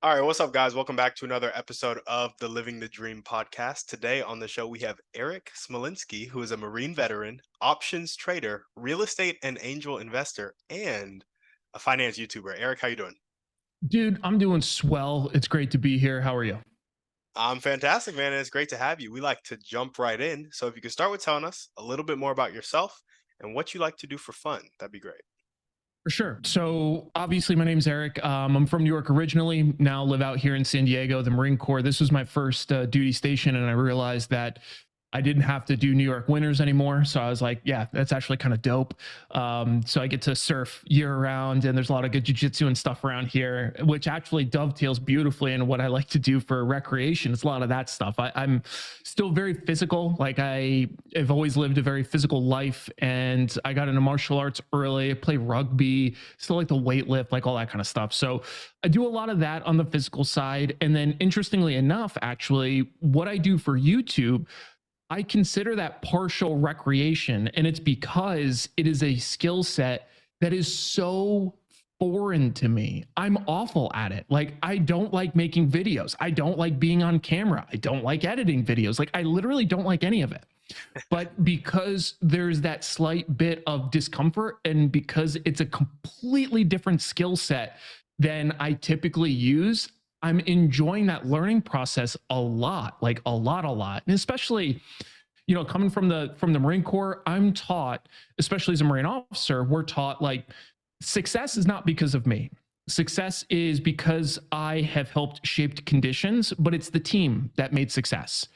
All right, what's up, guys? Welcome back to another episode of the Living the Dream podcast. Today on the show, we have Erik Smolinski, who is a Marine veteran, options trader, real estate and angel investor, and a finance YouTuber. Erik, how you doing? Dude, I'm doing swell. It's great to be here. How are you? I'm fantastic, man, and it's great to have you. We like to jump right in. So if you could start with telling us a little bit more about yourself and what you like to do for fun, that'd be great. For sure. So, obviously, my name's Eric. I'm from New York originally, now live out here in San Diego, the Marine Corps. This was my first duty station, and I realized that I didn't have to do New York winters anymore. So I was like, yeah, that's actually kind of dope. So I get to surf year round, and there's a lot of good jujitsu and stuff around here, which actually dovetails beautifully into what I like to do for recreation. It's a lot of that stuff. I'm still very physical. Like I have always lived a very physical life, and I got into martial arts early. I play rugby, still like the weight lift, like all that kind of stuff. So I do a lot of that on the physical side. And then interestingly enough, actually, what I do for YouTube, I consider that partial recreation. And it's because it is a skill set that is so foreign to me. I'm awful at it. Like, I don't like making videos. I don't like being on camera. I don't like editing videos. Like, I literally don't like any of it. But because there's that slight bit of discomfort, and because it's a completely different skill set than I typically use, I'm enjoying that learning process a lot, like a lot. And especially, coming from the Marine Corps, I'm taught, especially as a Marine officer, we're taught like success is not because of me. Success is because I have helped shaped conditions, but it's the team that made success.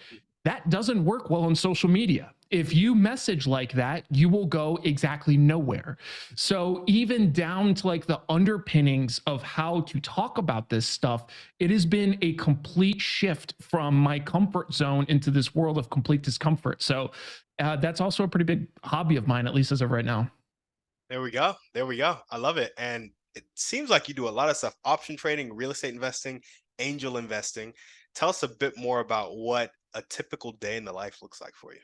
That doesn't work well on social media. If you message like that, you will go exactly nowhere. So, even down to like the underpinnings of how to talk about this stuff, it has been a complete shift from my comfort zone into this world of complete discomfort. So, that's also a pretty big hobby of mine, at least as of right now. There we go. There we go. I love it. And it seems like you do a lot of stuff: option trading, real estate investing, angel investing. Tell us a bit more about what a typical day in the life looks like for you.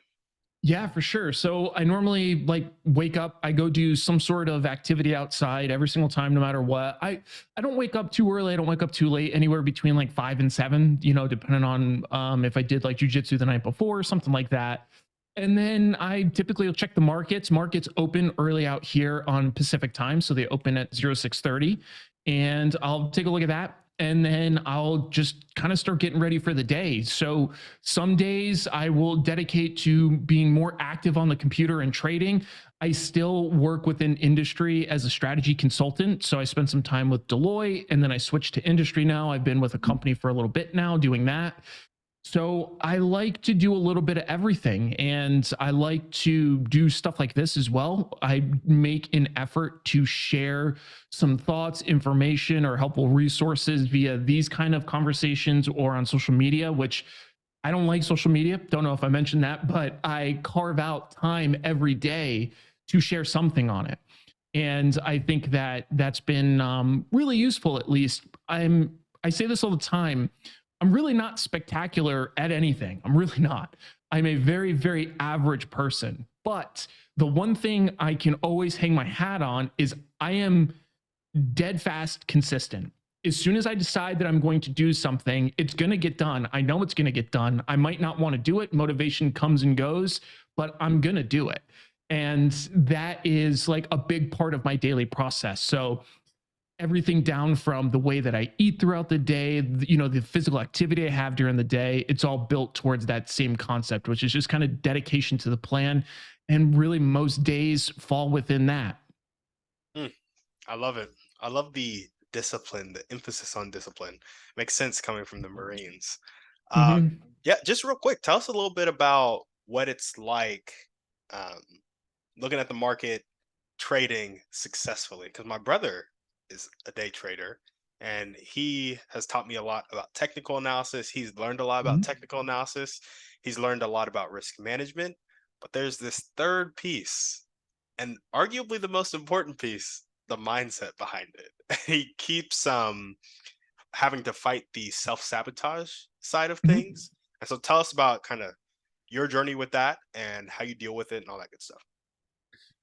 Yeah, for sure. So I normally like wake up, I go do some sort of activity outside every single time, no matter what. I don't wake up too early, I don't wake up too late, anywhere between like 5 and 7, depending on if I did like jujitsu the night before or something like that. And then I typically will check the markets. Markets open early out here on Pacific time. So they open at 0630. And I'll take a look at that. And then I'll just kind of start getting ready for the day. So some days I will dedicate to being more active on the computer and trading. I still work within industry as a strategy consultant. So I spent some time with Deloitte, and then I switched to industry now. I've been with a company for a little bit now doing that. So I like to do a little bit of everything, and I like to do stuff like this as well. I make an effort to share some thoughts, information, or helpful resources via these kind of conversations or on social media, which I don't like social media. Don't know if I mentioned that, but I carve out time every day to share something on it. And I think that that's been really useful. At least I say this all the time. I'm really not spectacular at anything. I'm really not. I'm a very, very average person. But the one thing I can always hang my hat on is I am dead fast consistent. As soon as I decide that I'm going to do something, it's going to get done. I know it's going to get done. I might not want to do it. Motivation comes and goes, but I'm going to do it. And that is like a big part of my daily process. So everything down from the way that I eat throughout the day, the physical activity I have during the day, it's all built towards that same concept, which is just kind of dedication to the plan. And really, most days fall within that. Mm, I love it. I love the discipline, the emphasis on discipline. Makes sense coming from the Marines. Uh, Mhm. yeah, just real quick, tell us a little bit about what it's like um, looking at the market, trading successfully. Because my brother is a day trader, and he has taught me a lot about technical analysis. He's learned a lot about Mhm. technical analysis. He's learned a lot about risk management. But there's this third piece, and arguably the most important piece, the mindset behind it. He keeps having to fight the self-sabotage side of Mhm. things. And so tell us about kind of your journey with that and how you deal with it and all that good stuff.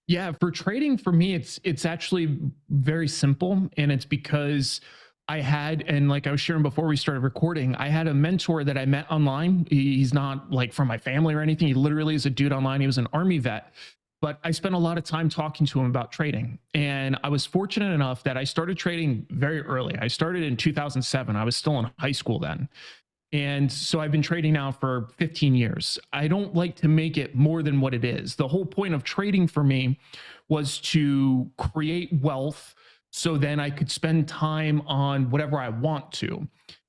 Yeah, for trading for me, it's actually very simple, and it's because I had, and like I was sharing before we started recording, I had a mentor that I met online. He's not like from my family or anything. He literally is a dude online. He was an army vet, but I spent a lot of time talking to him about trading. And I was fortunate enough that I started trading very early. I started in 2007. I was still in high school then. And so I've been trading now for 15 years. I don't like to make it more than what it is. The whole point of trading for me was to create wealth so then I could spend time on whatever I want to.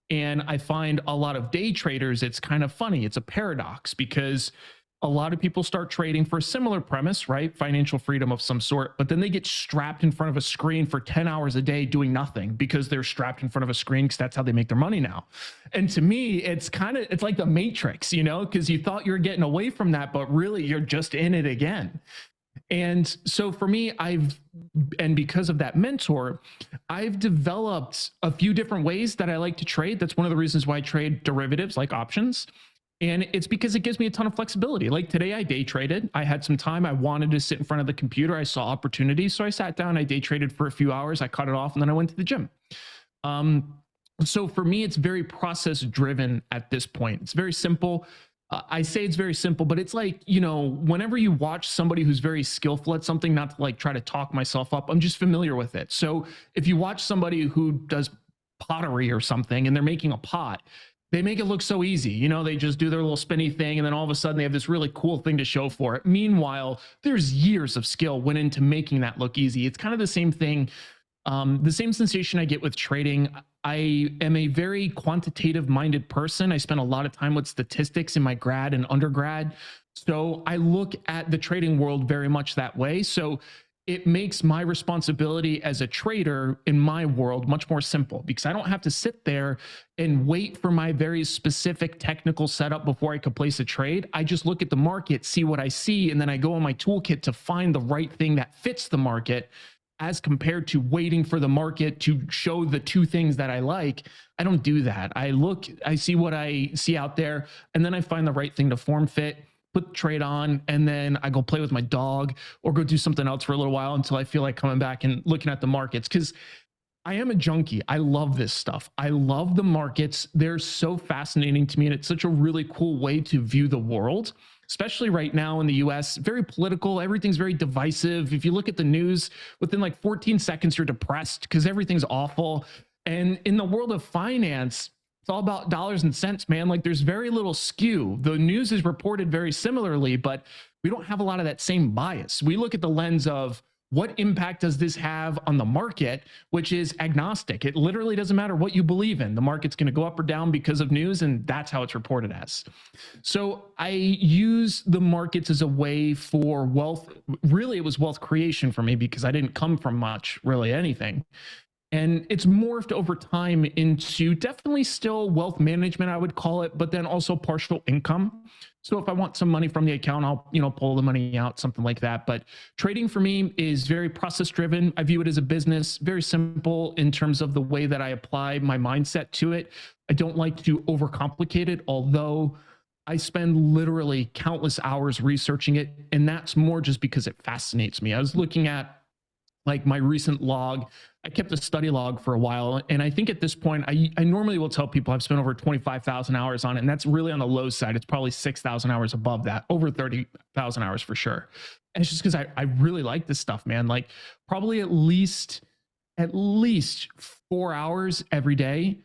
And I find a lot of day traders, it's kind of funny. It's a paradox because a lot of people start trading for a similar premise, right? Financial freedom of some sort, but then they get strapped in front of a screen for 10 hours a day doing nothing because they're strapped in front of a screen because that's how they make their money now. And to me, it's like the Matrix, because you thought you were getting away from that, but really you're just in it again. And so for me, and because of that mentor, I've developed a few different ways that I like to trade. That's one of the reasons why I trade derivatives like options. And it's because it gives me a ton of flexibility. Like today, I day traded. I had some time. I wanted to sit in front of the computer. I saw opportunities. So I sat down, I day traded for a few hours. I cut it off, and then I went to the gym. Um, so for me, it's very process driven at this point. It's very simple. I say it's very simple, but it's like, whenever you watch somebody who's very skillful at something, not to like try to talk myself up, I'm just familiar with it. So if you watch somebody who does pottery or something and they're making a pot, they make it look so easy. They just do their little spinny thing and then all of a sudden they have this really cool thing to show for it. Meanwhile, there's years of skill went into making that look easy. It's kind of the same thing, the same sensation I get with trading. I am a very quantitative minded person. I spent a lot of time with statistics in my grad and undergrad. So I look at the trading world very much that way. So it makes my responsibility as a trader in my world much more simple because I don't have to sit there and wait for my very specific technical setup before I could place a trade. I just look at the market, see what I see, and then I go on my toolkit to find the right thing that fits the market as compared to waiting for the market to show the two things that I like. I don't do that. I see what I see out there, and then I find the right thing to form fit, put the trade on, and then I go play with my dog or go do something else for a little while until I feel like coming back and looking at the markets. Because I am a junkie. I love this stuff. I love the markets. They're so fascinating to me, and it's such a really cool way to view the world, especially right now in the US. Very political. Everything's very divisive. If you look at the news, within like 14 seconds, you're depressed because everything's awful. And in the world of finance, it's all about dollars and cents, man. Like there's very little skew. The news is reported very similarly, but we don't have a lot of that same bias. We look at the lens of what impact does this have on the market, which is agnostic. It literally doesn't matter what you believe in. The market's going to go up or down because of news, and that's how it's reported as. So I use the markets as a way for wealth. Really, it was wealth creation for me because I didn't come from much, really anything. And it's morphed over time into definitely still wealth management, I would call it, but then also partial income. So if I want some money from the account, I'll, pull the money out, something like that. But trading for me is very process driven. I view it as a business, very simple in terms of the way that I apply my mindset to it. I don't like to overcomplicate it, although I spend literally countless hours researching it. And that's more just because it fascinates me. I was looking at like my recent log. I kept a study log for a while. And I think at this point, I normally will tell people I've spent over 25,000 hours on it. And that's really on the low side. It's probably 6,000 hours above that, over 30,000 hours for sure. And it's just because I really like this stuff, man. Like probably at least 4 hours every day,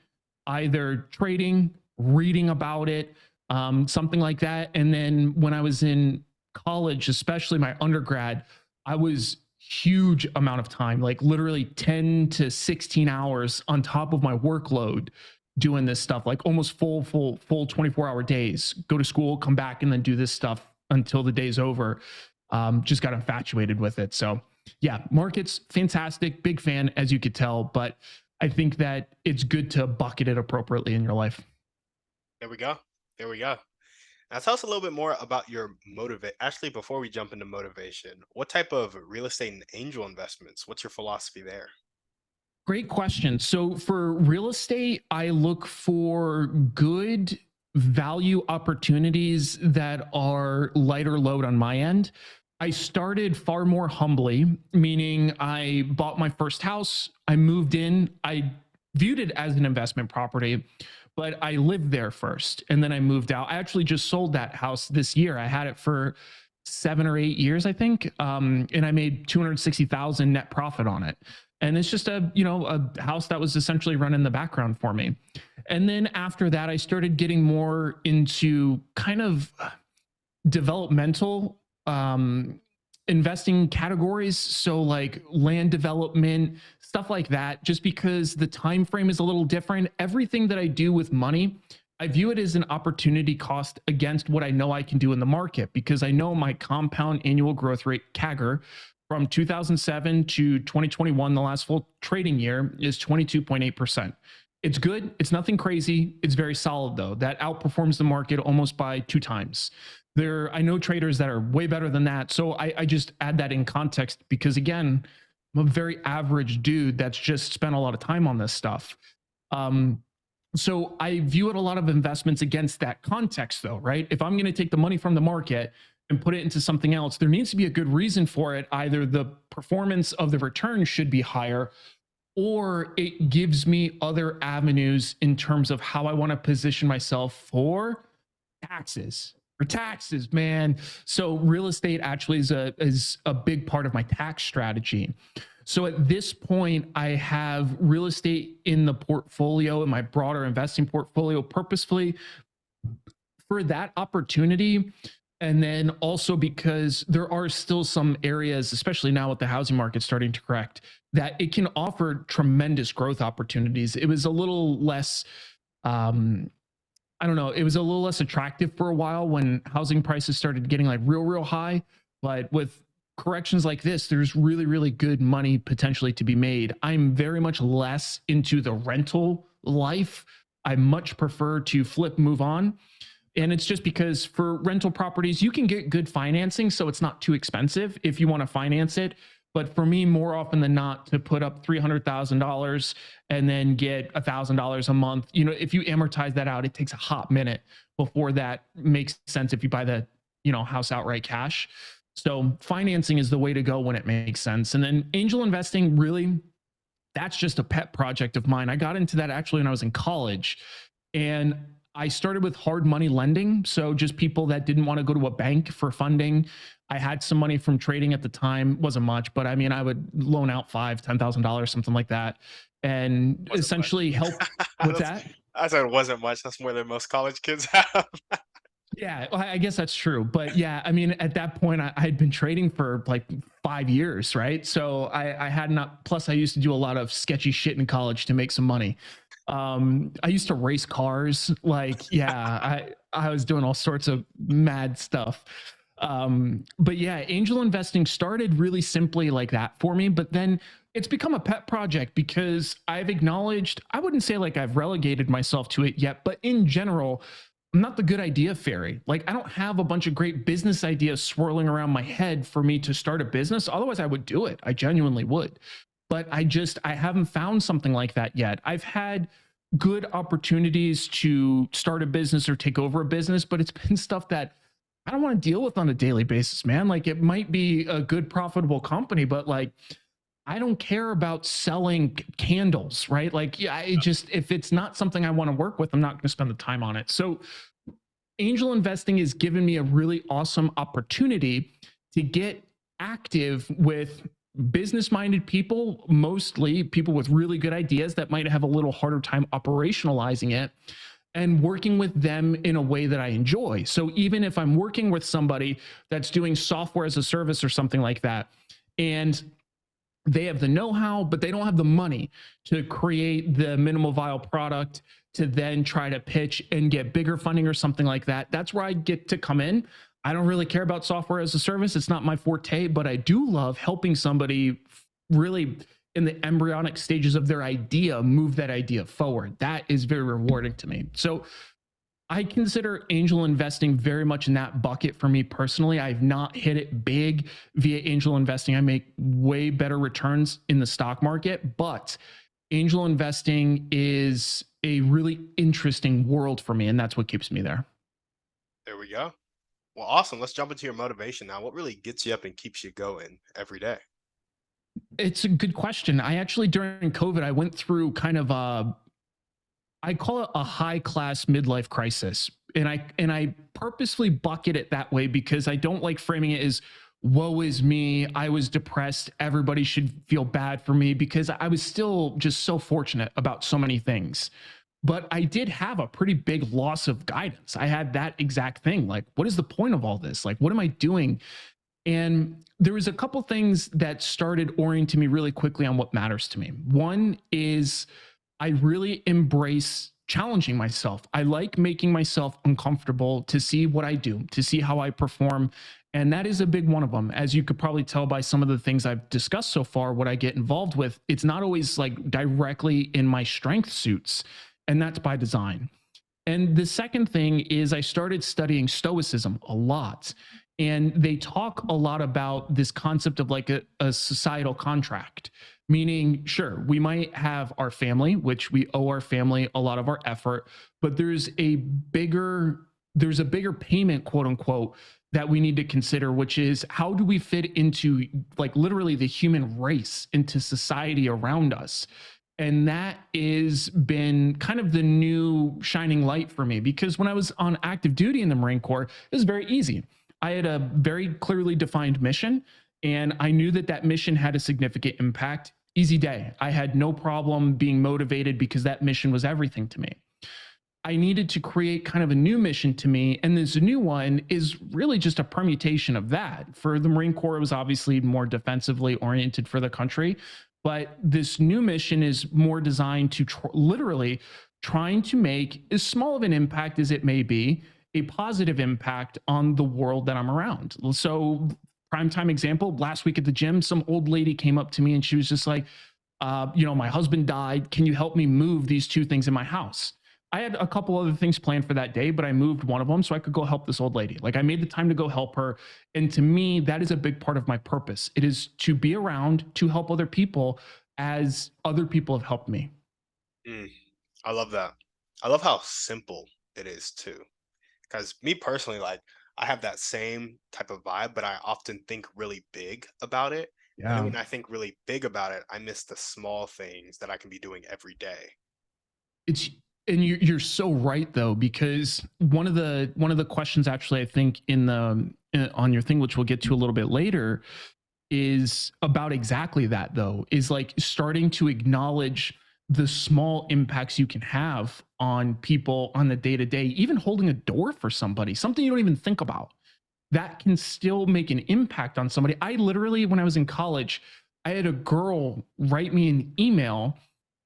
either trading, reading about it, something like that. And then when I was in college, especially my undergrad, I was huge amount of time, like literally 10 to 16 hours on top of my workload doing this stuff, like almost full 24-hour days, go to school, come back, and then do this stuff until the day's over. Just got infatuated with it. So yeah, markets, fantastic, big fan, as you could tell, but I think that it's good to bucket it appropriately in your life. There we go. There we go. Now tell us a little bit more about your motivate. Actually, before we jump into motivation, what type of real estate and angel investments? What's your philosophy there? Great question. So for real estate, I look for good value opportunities that are lighter load on my end. I started far more humbly, meaning I bought my first house, I moved in, I viewed it as an investment property, but I lived there first and then I moved out. I actually just sold that house this year. I had it for 7 or 8 years, I think, and I made 260,000 net profit on it. And it's just a house that was essentially run in the background for me. And then after that, I started getting more into kind of developmental investing categories, so like land development, stuff like that, just because the time frame is a little different. Everything that I do with money, I view it as an opportunity cost against what I know I can do in the market, because I know my compound annual growth rate CAGR from 2007 to 2021, the last full trading year, is 22.8%. It's good. It's nothing crazy. It's very solid though. That outperforms the market almost by 2 times. I know traders that are way better than that. So I just add that in context because, again, I'm a very average dude that's just spent a lot of time on this stuff. Um, so I view it a lot of investments against that context, though, right? If I'm going to take the money from the market and put it into something else, there needs to be a good reason for it. Either the performance of the return should be higher, or it gives me other avenues in terms of how I want to position myself for taxes, man. So real estate actually is a big part of my tax strategy. So at this point, I have real estate in the portfolio, in my broader investing portfolio, purposefully for that opportunity. And then also because there are still some areas, especially now with the housing market starting to correct, that it can offer tremendous growth opportunities. It was a little less um, I don't know, it was a little less attractive for a while when housing prices started getting like real high. But with corrections like this, there's really, really good money potentially to be made. I'm very much less into the rental life. I much prefer to flip, move on. And it's just because for rental properties, you can get good financing. So it's not too expensive if you want to finance it. But for me, more often than not, to put up $300,000 and then get $1,000 a month, if you amortize that out, it takes a hot minute before that makes sense if you buy the, house outright cash. So financing is the way to go when it makes sense. And then angel investing, really, that's just a pet project of mine. I got into that actually when I was in college, and I started with hard money lending. So just people that didn't want to go to a bank for funding. I had some money from trading at the time, wasn't much, but I mean, I would loan out $5,000, $10,000, something like that, and Wasn't much. essentially help. What's That's that? I said it wasn't much. That's more than most college kids have. Yeah, well, I guess that's true. But yeah, I mean, at that point, I had been trading for like 5 years, right? So I had not, plus, I used to do a lot of sketchy shit in college to make some money. I used to race cars. Like, yeah, I was doing all sorts of mad stuff. But yeah, angel investing started really simply like that for me. But then it's become a pet project because I've acknowledged, I wouldn't say like I've relegated myself to it yet, but in general, I'm not the good idea fairy. Like, I don't have a bunch of great business ideas swirling around my head for me to start a business. Otherwise, I would do it. I genuinely would. But I haven't found something like that yet. I've had good opportunities to start a business or take over a business, but it's been stuff that I don't want to deal with on a daily basis, man. Like, it might be a good, profitable company, but like, I don't care about selling candles, right? Like, yeah, if it's not something I want to work with, I'm not going to spend the time on it. So, angel investing has given me a really awesome opportunity to get active with business minded people, mostly people with really good ideas that might have a little harder time operationalizing it, and working with them in a way that I enjoy. So even if I'm working with somebody that's doing software as a service or something like that, and they have the know-how, but they don't have the money to create the minimal viable product to then try to pitch and get bigger funding or something like that. That's where I get to come in. I don't really care about software as a service. It's not my forte, but I do love helping somebody really in the embryonic stages of their idea move that idea forward. That is very rewarding to me. So I consider angel investing very much in that bucket for me personally. I've not hit it big via angel investing. I make way better returns in the stock market, but angel investing is a really interesting world for me, and that's what keeps me there. There we go. Well, awesome. Let's jump into your motivation now. What really gets you up and keeps you going every day? It's a good question. I actually, during COVID, I went through kind of a, I call it a high class midlife crisis. And I purposefully bucket it that way because I don't like framing it as woe is me. I was depressed. Everybody should feel bad for me because I was still just so fortunate about so many things. But I did have a pretty big loss of guidance. I had that exact thing. Like, what is the point of all this? Like, what am I doing? And there was a couple things that started orienting me really quickly on what matters to me. One is I really embrace challenging myself. I like making myself uncomfortable to see what I do, to see how I perform. And that is a big one of them. As you could probably tell by some of the things I've discussed so far, what I get involved with, it's not always like directly in my strength suits. And that's by design. And the second thing is I started studying Stoicism a lot. And they talk a lot about this concept of like a societal contract, meaning, sure, we might have our family, which we owe our family a lot of our effort, but there's a bigger payment, quote unquote, that we need to consider, which is how do we fit into like literally the human race, into society around us. And that is been kind of the new shining light for me because when I was on active duty in the Marine Corps, it was very easy. I had a very clearly defined mission, and I knew that that mission had a significant impact. Easy day. I had no problem being motivated because that mission was everything to me. I needed to create kind of a new mission to me. And this new one is really just a permutation of that. For the Marine Corps, it was obviously more defensively oriented for the country. But this new mission is more designed to literally trying to make as small of an impact as it may be, a positive impact on the world that I'm around. So, prime time example, last week at the gym, some old lady came up to me and she was just like, my husband died. Can you help me move these two things in my house? I had a couple other things planned for that day, but I moved one of them so I could go help this old lady. Like I made the time to go help her. And to me, that is a big part of my purpose. It is to be around to help other people as other people have helped me. Mm, I love that. I love how simple it is too. Because me personally, like I have that same type of vibe, but I often think really big about it. And then Yeah. when I think really big about it, I miss the small things that I can be doing every day. It's and you're so right though, because one of the questions actually I think in the on your thing, which we'll get to a little bit later, is about exactly that though, is like starting to acknowledge the small impacts you can have on people on the day to day, even holding a door for somebody, something you don't even think about that can still make an impact on somebody. I literally, when I was in college, I had a girl write me an email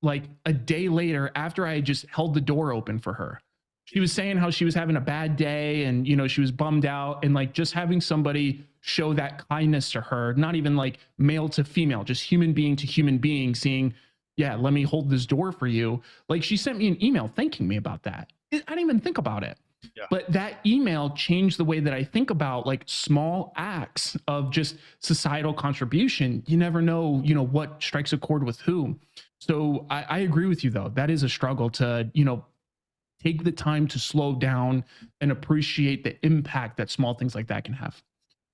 like a day later after I had just held the door open for her. She was saying how she was having a bad day and, she was bummed out. And like just having somebody show that kindness to her, not even like male to female, just human being to human being, seeing, yeah, let me hold this door for you. Like she sent me an email thanking me about that. I didn't even think about it, Yeah. but that email changed the way that I think about like small acts of just societal contribution. You never know, what strikes a chord with who. So I agree with you though. That is a struggle to, take the time to slow down and appreciate the impact that small things like that can have.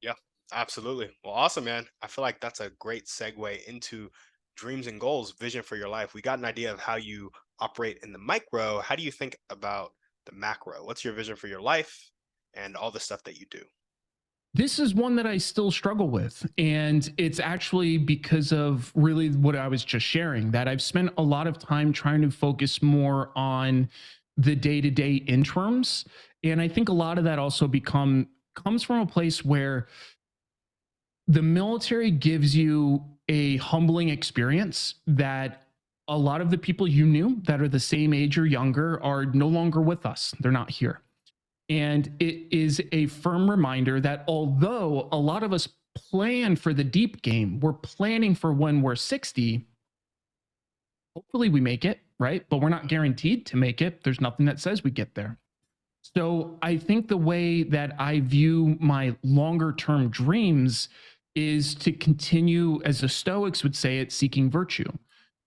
Yeah, absolutely. Well, awesome, man. I feel like that's a great segue into dreams and goals, vision for your life. We got an idea of how you operate in the micro. How do you think about the macro? What's your vision for your life and all the stuff that you do? This is one that I still struggle with. And it's actually because of really what I was just sharing, that I've spent a lot of time trying to focus more on the day-to-day interims. And I think a lot of that also comes from a place where the military gives you a humbling experience that a lot of the people you knew that are the same age or younger are no longer with us. They're not here. And it is a firm reminder that although a lot of us plan for the deep game, we're planning for when we're 60. Hopefully we make it, right? But we're not guaranteed to make it. There's nothing that says we get there. So I think the way that I view my longer term dreams is to continue, as the Stoics would say it, seeking virtue.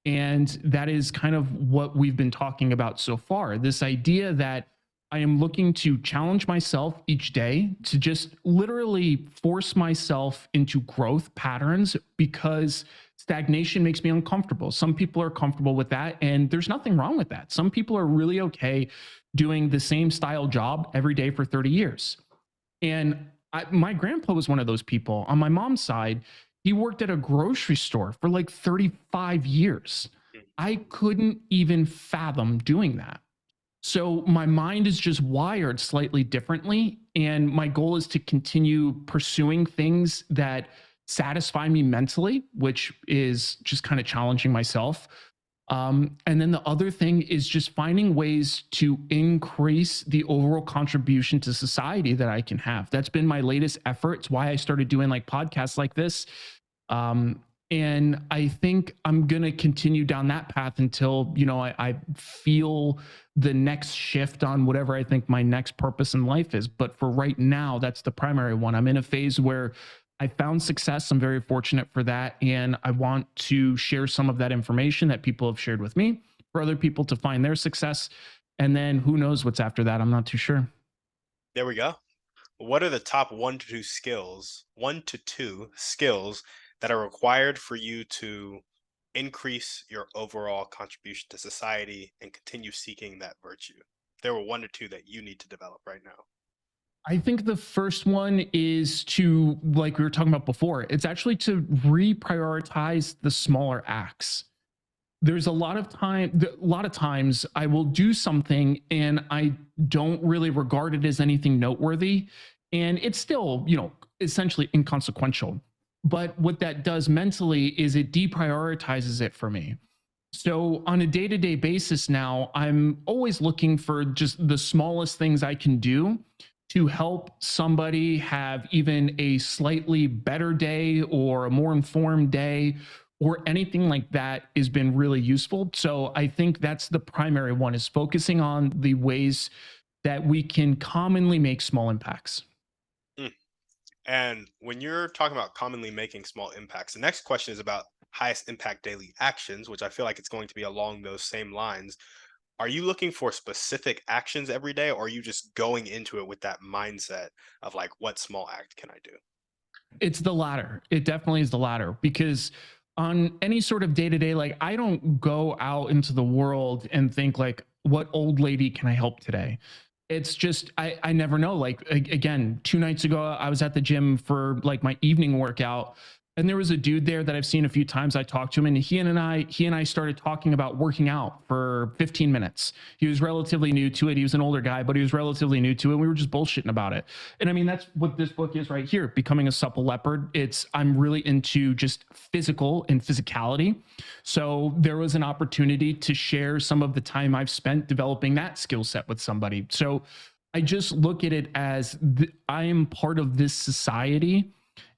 And that is kind of what we've been talking about so far. This idea that I am looking to challenge myself each day to just literally force myself into growth patterns because Stagnation makes me uncomfortable. Some people are comfortable with that, and there's nothing wrong with that. Some people are really okay doing the same style job every day for 30 years. And my grandpa was one of those people. On my mom's side, he worked at a grocery store for like 35 years. Mm. I couldn't even fathom doing that. So my mind is just wired slightly differently. And my goal is to continue pursuing things that satisfy me mentally, which is just kind of challenging myself. And then the other thing is just finding ways to increase the overall contribution to society that I can have. That's been my latest effort. It's why I started doing like podcasts like this. Um, and I think I'm going to continue down that path until, I feel the next shift on whatever I think my next purpose in life is. But for right now, that's the primary one. I'm in a phase where I found success. I'm very fortunate for that. And I want to share some of that information that people have shared with me for other people to find their success. And then who knows what's after that? I'm not too sure. There we go. What are the top one to two skills that are required for you to increase your overall contribution to society and continue seeking that virtue? There were one or two that you need to develop right now. I think the first one is to, like we were talking about before, it's actually to reprioritize the smaller acts. There's a lot of times I will do something and I don't really regard it as anything noteworthy. And it's still, essentially inconsequential. But what that does mentally is it deprioritizes it for me. So on a day-to-day basis now, I'm always looking for just the smallest things I can do to help somebody have even a slightly better day or a more informed day or anything like that has been really useful. So I think that's the primary one, is focusing on the ways that we can commonly make small impacts. Mm. And when you're talking about commonly making small impacts, the next question is about highest impact daily actions, which I feel like it's going to be along those same lines. Are you looking for specific actions every day, or are you just going into it with that mindset of like, what small act can I do? It's the latter. It definitely is the latter, because on any sort of day to day, like I don't go out into the world and think like, what old lady can I help today? It's just, I never know. Like, again, 2 nights ago, I was at the gym for like my evening workout. And there was a dude there that I've seen a few times. I talked to him, and he and I started talking about working out for 15 minutes. He was relatively new to it. He was an older guy, but he was relatively new to it. And we were just bullshitting about it. And I mean, that's what this book is right here, Becoming a Supple Leopard. I'm really into just physical and physicality. So there was an opportunity to share some of the time I've spent developing that skill set with somebody. So I just look at it as I am part of this society,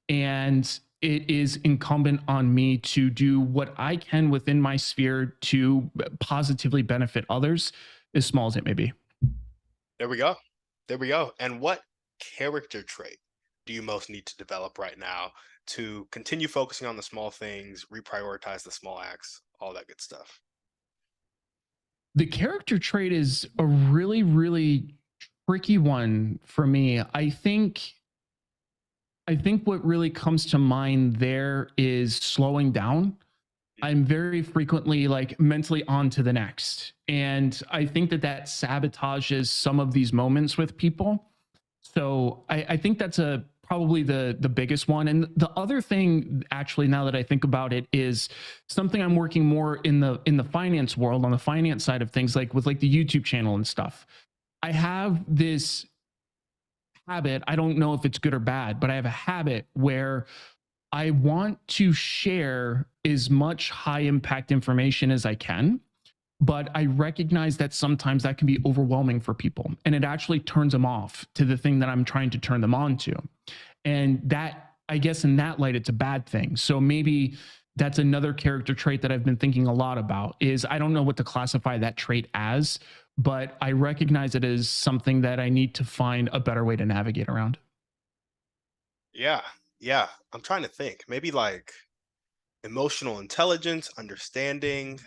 and it is incumbent on me to do what I can within my sphere to positively benefit others, as small as it may be. There we go. There we go. And what character trait do you most need to develop right now to continue focusing on the small things, reprioritize the small acts, all that good stuff? The character trait is a really, really tricky one for me. I think what really comes to mind there is slowing down. I'm very frequently like mentally on to the next. And I think that sabotages some of these moments with people. So I think that's probably the biggest one. And the other thing, actually, now that I think about it, is something I'm working more in the finance world, on the finance side of things, like with like the YouTube channel and stuff. I have this habit. I don't know if it's good or bad, but I have a habit where I want to share as much high impact information as I can, but I recognize that sometimes that can be overwhelming for people, and it actually turns them off to the thing that I'm trying to turn them on to. And that, I guess, in that light, it's a bad thing. So maybe that's another character trait that I've been thinking a lot about. Is I don't know what to classify that trait as, but I recognize it as something that I need to find a better way to navigate around. Yeah. Yeah. I'm trying to think. Maybe like emotional intelligence, understanding.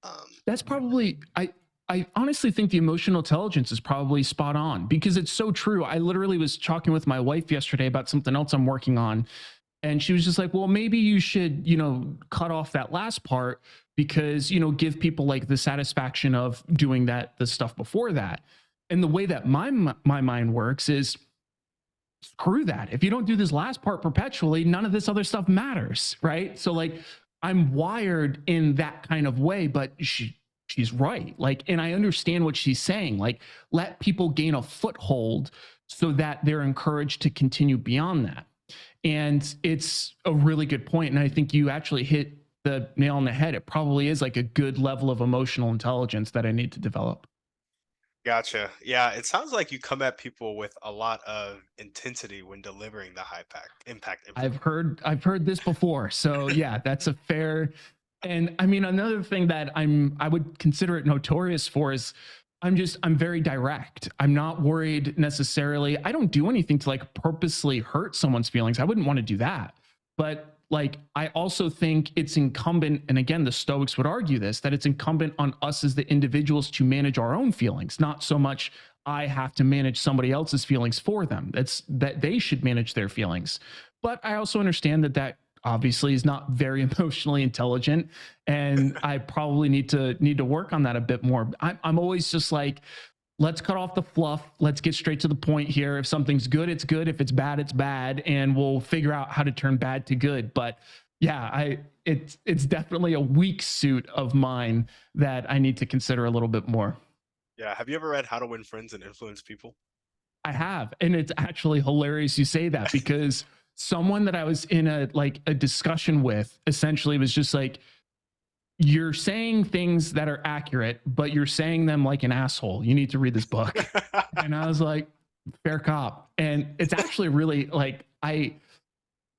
Um, That's probably I honestly think the emotional intelligence is probably spot on, because it's so true. I literally was talking with my wife yesterday about something else I'm working on, And she was just like, well, maybe you should, cut off that last part because, give people like the satisfaction of doing the stuff before that. And the way that my mind works is screw that. If you don't do this last part perpetually, none of this other stuff matters, right? So like I'm wired in that kind of way, but she's right. Like, and I understand what she's saying. Like, let people gain a foothold so that they're encouraged to continue beyond that. And it's a really good point. And I think you actually hit the nail on the head. It probably is like a good level of emotional intelligence that I need to develop. Gotcha. Yeah, it sounds like you come at people with a lot of intensity when delivering the high pack impact information. I've heard this before. So yeah, that's a fair. And I mean, another thing that I would consider it notorious for is I'm very direct. I'm not worried necessarily. I don't do anything to like purposely hurt someone's feelings. I wouldn't want to do that. But like I also think it's incumbent, and again, the Stoics would argue this, that it's incumbent on us as the individuals to manage our own feelings, not so much I have to manage somebody else's feelings for them. That's that they should manage their feelings. But I also understand that obviously is not very emotionally intelligent, and I probably need to work on that a bit more. I'm always just like, let's cut off the fluff. Let's get straight to the point here. If something's good, it's good. If it's bad, it's bad, and we'll figure out how to turn bad to good. But yeah, it's definitely a weak suit of mine that I need to consider a little bit more. Yeah, have you ever read How to Win Friends and Influence People? I have, and it's actually hilarious you say that because someone that I was in a discussion with essentially was just like, you're saying things that are accurate, but you're saying them like an asshole. You need to read this book. And I was like, fair cop. And it's actually really like a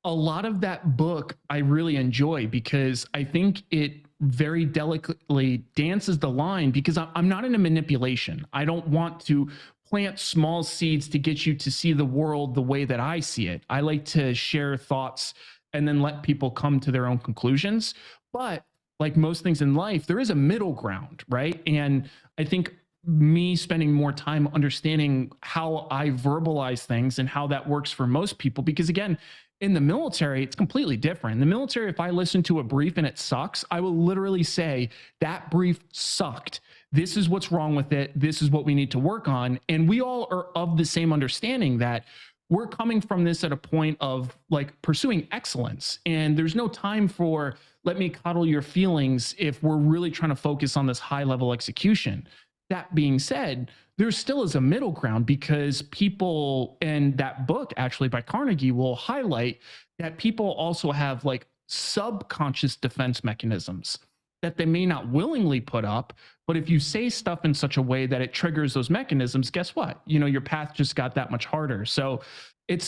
lot of that book I really enjoy because I think it very delicately dances the line because I'm not into manipulation. I don't want to plant small seeds to get you to see the world the way that I see it. I like to share thoughts and then let people come to their own conclusions. But like most things in life, there is a middle ground, right? And I think me spending more time understanding how I verbalize things and how that works for most people, because again, in the military, it's completely different. In the military, if I listen to a brief and it sucks, I will literally say, that brief sucked. This is what's wrong with it. This is what we need to work on. And we all are of the same understanding that we're coming from this at a point of like pursuing excellence. And there's no time for let me coddle your feelings if we're really trying to focus on this high level execution. That being said, there still is a middle ground because people, and that book actually by Carnegie will highlight that people also have like subconscious defense mechanisms that they may not willingly put up. But if you say stuff in such a way that it triggers those mechanisms, guess what? Your path just got that much harder. So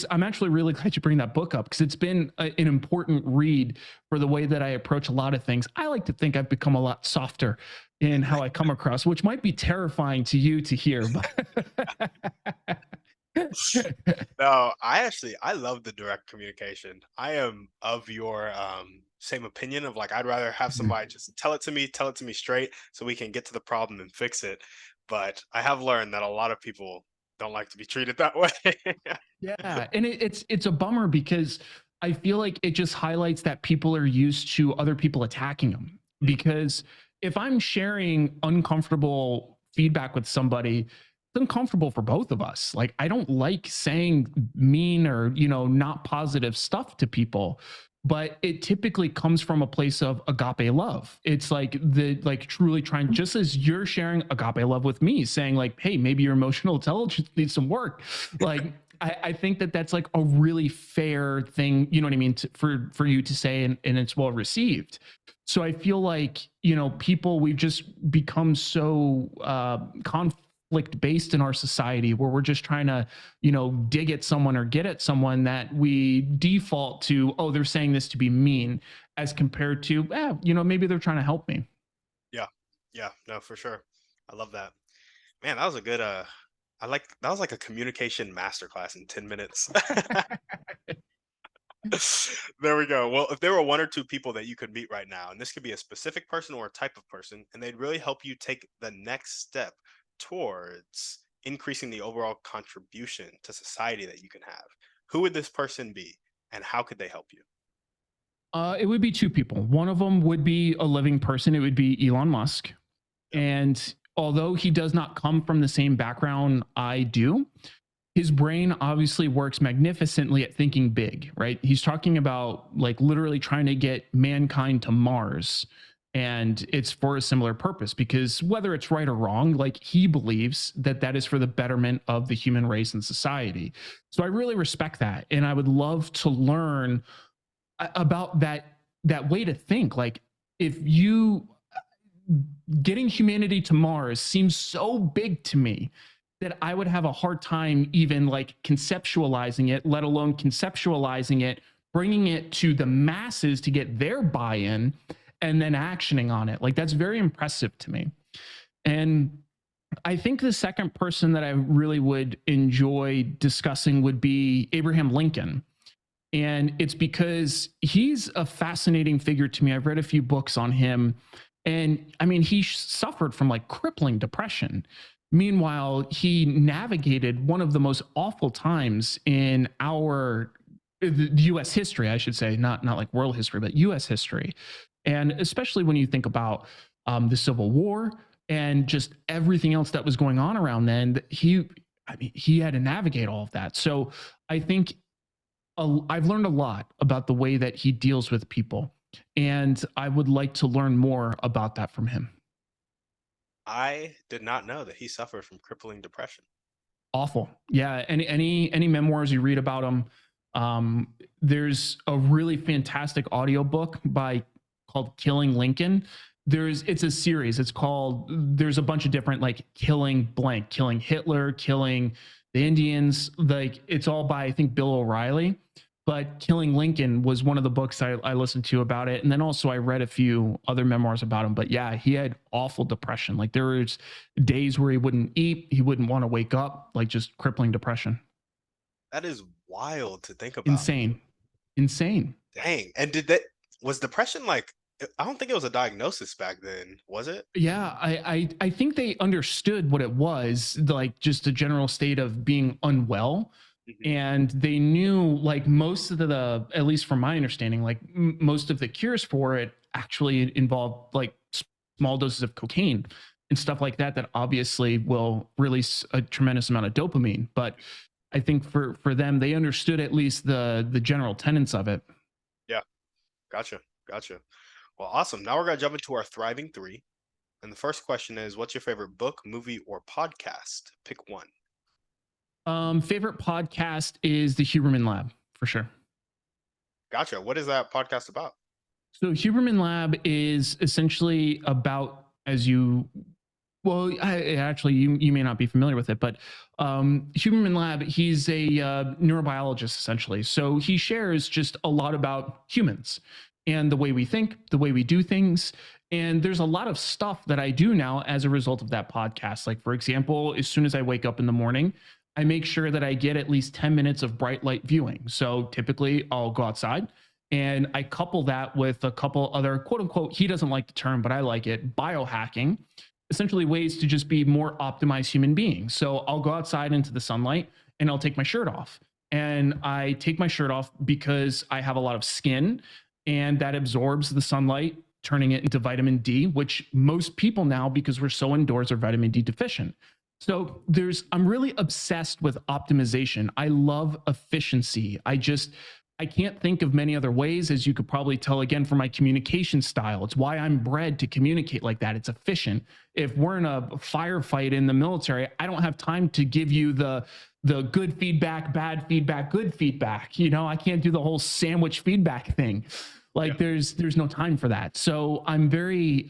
I'm actually really glad you bring that book up because it's been an important read for the way that I approach a lot of things. I like to think I've become a lot softer in how I come across, which might be terrifying to you to hear. But No, I love the direct communication. I am of your same opinion of like I'd rather have somebody just tell it to me straight so we can get to the problem and fix it. But I have learned that a lot of people don't like to be treated that way. Yeah, and it's a bummer because I feel like it just highlights that people are used to other people attacking them. Mm, Because if I'm sharing uncomfortable feedback with somebody, it's uncomfortable for both of us. Like I don't like saying mean or not positive stuff to people, but it typically comes from a place of agape love. It's like truly trying, just as you're sharing agape love with me, saying like, hey, maybe your emotional intelligence needs some work. Like I think that that's like a really fair thing, you know what I mean, for you to say, and it's well received. So I feel like people, we've just become so conflict based in our society where we're just trying to dig at someone or get at someone that we default to, oh, they're saying this to be mean, as compared to maybe they're trying to help me. yeah, yeah, no, for sure. I love that. Man, that was a good that was like a communication masterclass in 10 minutes. There we go. Well, if there were one or two people that you could meet right now, and this could be a specific person or a type of person, and they'd really help you take the next step towards increasing the overall contribution to society that you can have, who would this person be? and how could they help you? It would be two people. One of them would be a living person. It would be Elon Musk. Yep. And although he does not come from the same background I do, his brain obviously works magnificently at thinking big, right? He's talking about like literally trying to get mankind to Mars. And it's for a similar purpose because whether it's right or wrong, like he believes that that is for the betterment of the human race and society. So I really respect that. And I would love to learn about that way to think. Like if you getting humanity to Mars seems so big to me that I would have a hard time even like conceptualizing it, let alone conceptualizing it, bringing it to the masses to get their buy-in and then actioning on it. Like that's very impressive to me. And I think the second person that I really would enjoy discussing would be Abraham Lincoln. And it's because he's a fascinating figure to me. I've read a few books on him. And I mean, he suffered from like crippling depression. Meanwhile, he navigated one of the most awful times in our the US history, I should say, not like world history, but US history. And especially when you think about the Civil War and just everything else that was going on around then, I mean, he had to navigate all of that. So I think I've learned a lot about the way that he deals with people, and I would like to learn more about that from him. I did not know that he suffered from crippling depression. Awful, yeah. Any memoirs you read about him, there's a really fantastic audiobook by called "Killing Lincoln." It's a series. It's called. There's a bunch of different like killing blank, killing Hitler, killing the Indians. Like it's all by I think Bill O'Reilly. But Killing Lincoln was one of the books I listened to about it. And then also I read a few other memoirs about him. But yeah, he had awful depression. Like there was days where he wouldn't eat, he wouldn't want to wake up, like just crippling depression. That is wild to think about. Insane. Insane. Dang. And did that was depression like I don't think it was a diagnosis back then, was it? Yeah, I think they understood what it was, like just a general state of being unwell. Mhm. And they knew like most of at least from my understanding, like most of the cures for it actually involved like small doses of cocaine and stuff like that, that obviously will release a tremendous amount of dopamine. But I think for them, they understood at least the general tenets of it. Yeah. Gotcha. Gotcha. Well, awesome. Now we're gonna jump into our thriving three. And the first question is, what's your favorite book, movie, or podcast? Pick one. Favorite podcast is the Huberman Lab for sure. Gotcha. What is that podcast about? So Huberman Lab is essentially about as you well, actually you may not be familiar with it, but Huberman Lab, he's a neurobiologist essentially. So he shares just a lot about humans and the way we think, the way we do things. And there's a lot of stuff that I do now as a result of that podcast. Like, for example, as soon as I wake up in the morning, I make sure that I get at least 10 minutes of bright light viewing. So typically I'll go outside and I couple that with a couple other quote unquote, he doesn't like the term, but I like it, biohacking, essentially ways to just be more optimized human beings. So I'll go outside into the sunlight and I'll take my shirt off. And I take my shirt off because I have a lot of skin and that absorbs the sunlight, turning it into vitamin D, which most people now, because we're so indoors, are vitamin D deficient. So I'm really obsessed with optimization. I love efficiency. I can't think of many other ways, as you could probably tell again from my communication style. It's why I'm bred to communicate like that. It's efficient. If we're in a firefight in the military, I don't have time to give you the good feedback, bad feedback, good feedback. You know, I can't do the whole sandwich feedback thing. Yeah. Like there's no time for that. So I'm very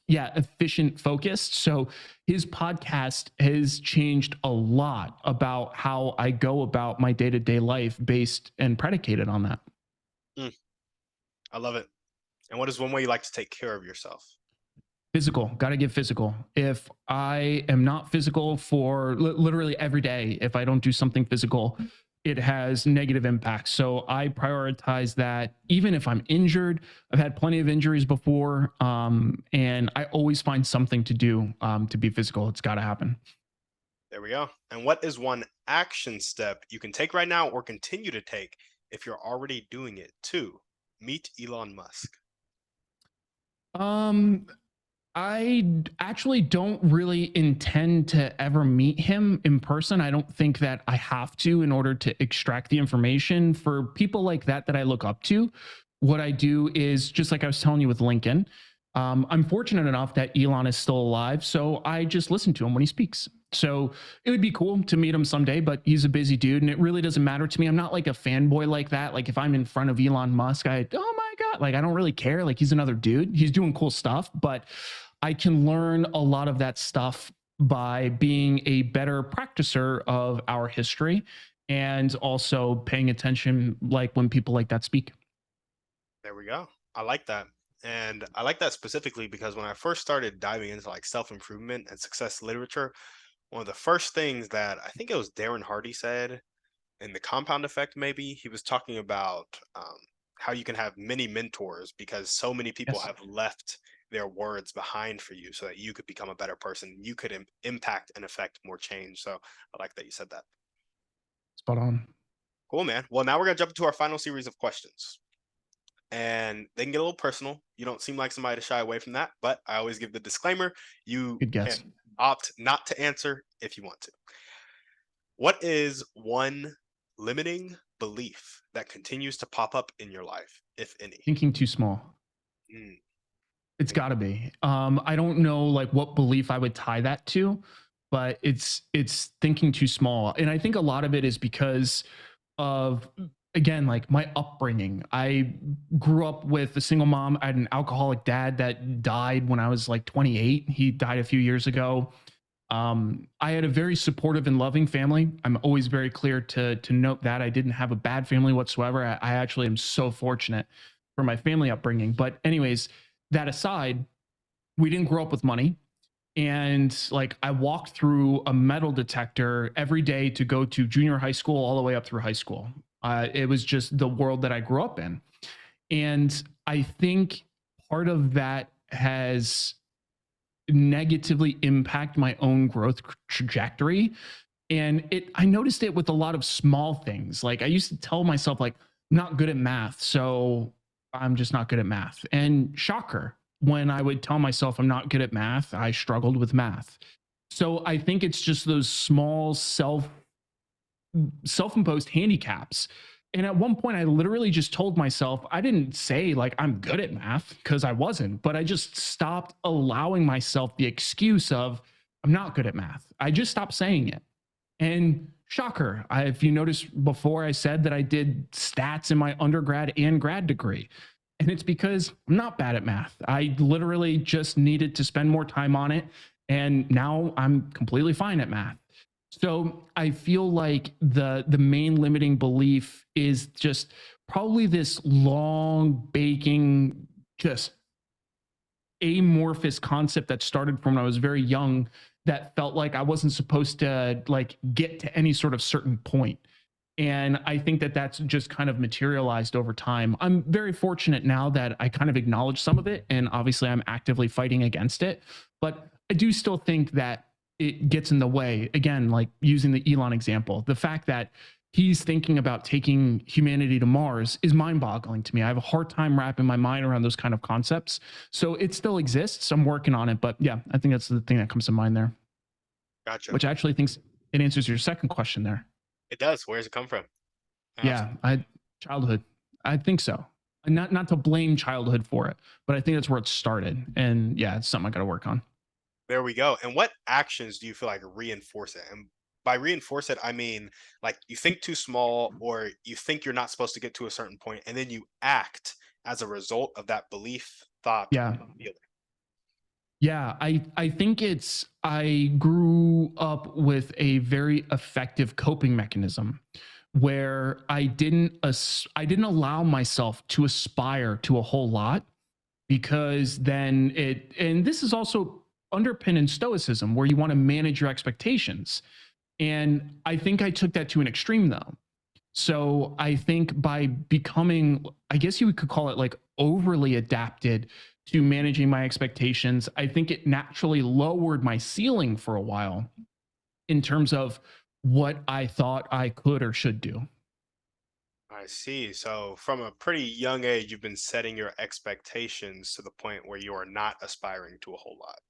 efficient focused. So his podcast has changed a lot about how I go about my day-to-day life based and predicated on that. Mm, I love it. And what is one way you like to take care of yourself? Physical, got to get physical. If I am not physical for literally every day, if I don't do something physical, it has negative impacts. So I prioritize that even if I'm injured. I've had plenty of injuries before, and I always find something to do to be physical. It's got to happen. There we go. And what is one action step you can take right now or continue to take if you're already doing it? Two, meet Elon Musk. Um, actually don't really intend to ever meet him in person. I don't think that I have to in order to extract the information. For people like that I look up to, what I do is just like I was telling you with Lincoln. I'm fortunate enough that Elon is still alive, so I just listen to him when he speaks. So it would be cool to meet him someday, but he's a busy dude, and it really doesn't matter to me. I'm not like a fanboy like that. Like if I'm in front of Elon Musk, oh my god, like I don't really care. Like he's another dude. He's doing cool stuff, but I can learn a lot of that stuff by being a better practicer of our history and also paying attention like when people like that speak. There we go. I like that. And I like that specifically because when I first started diving into like self improvement and success literature, one of the first things that I think it was Darren Hardy said in the compound effect, maybe he was talking about how you can have many mentors because so many people Yes, have left their words behind for you so that you could become a better person. You could impact and affect more change. So I like that you said that. spot on. Cool, man. Well, now we're going to jump into our final series of questions. And they can get a little personal. You don't seem like somebody to shy away from that, but I always give the disclaimer you Good can guess. opt not to answer if you want to. What is one limiting belief that continues to pop up in your life, if any? Thinking too small. Mm, It's got to be. I don't know like what belief I would tie that to, but it's thinking too small, and I think a lot of it is because of again like my upbringing. I grew up with a single mom. I had an alcoholic dad that died when I was like 28. He died a few years ago. I had a very supportive and loving family. I'm always very clear to note that I didn't have a bad family whatsoever. I actually am so fortunate for my family upbringing. But anyways, that aside, we didn't grow up with money. And like I walked through a metal detector every day to go to junior high school all the way up through high school. It was just the world that I grew up in. And I think part of that has negatively impact my own growth trajectory. And I noticed it with a lot of small things. Like I used to tell myself like I'm not good at math, so I'm just not good at math. And shocker, when I would tell myself I'm not good at math, I struggled with math. So I think it's just those small self-imposed handicaps. And at one point I literally just told myself, I didn't say like I'm good at math because I wasn't, but I just stopped allowing myself the excuse of I'm not good at math. I just stopped saying it. And shocker, if you noticed before, I said that I did stats in my undergrad and grad degree. And it's because I'm not bad at math. I literally just needed to spend more time on it. And now I'm completely fine at math. So I feel like the main limiting belief is just probably this long baking, just amorphous concept that started from when I was very young that felt like I wasn't supposed to like get to any sort of certain point. And I think that that's just kind of materialized over time. I'm very fortunate now that I kind of acknowledge some of it. And obviously, I'm actively fighting against it. But I do still think that it gets in the way. Again, like using the Elon example, the fact that he's thinking about taking humanity to Mars is mind boggling to me. I have a hard time wrapping my mind around those kind of concepts. So it still exists. I'm working on it. But yeah, I think that's the thing that comes to mind there, gotcha. which actually thinks it answers your second question there. It does. Where does it come from? Yeah, Absolutely. I childhood. I think so. And not to blame childhood for it, but I think that's where it started. And yeah, it's something I got to work on. There we go. And what actions do you feel like reinforce it? And by reinforce it, I mean like you think too small or you think you're not supposed to get to a certain point, and then you act as a result of that belief, thought, Yeah. feeling. Yeah, I think it's I grew up with a very effective coping mechanism where I didn't allow myself to aspire to a whole lot because then it and this is also underpinned in stoicism where you want to manage your expectations. And I think I took that to an extreme though. So I think by becoming, I guess you could call it like overly adapted to managing my expectations, I think it naturally lowered my ceiling for a while in terms of what I thought I could or should do. I see. So from a pretty young age, you've been setting your expectations to the point where you are not aspiring to a whole lot.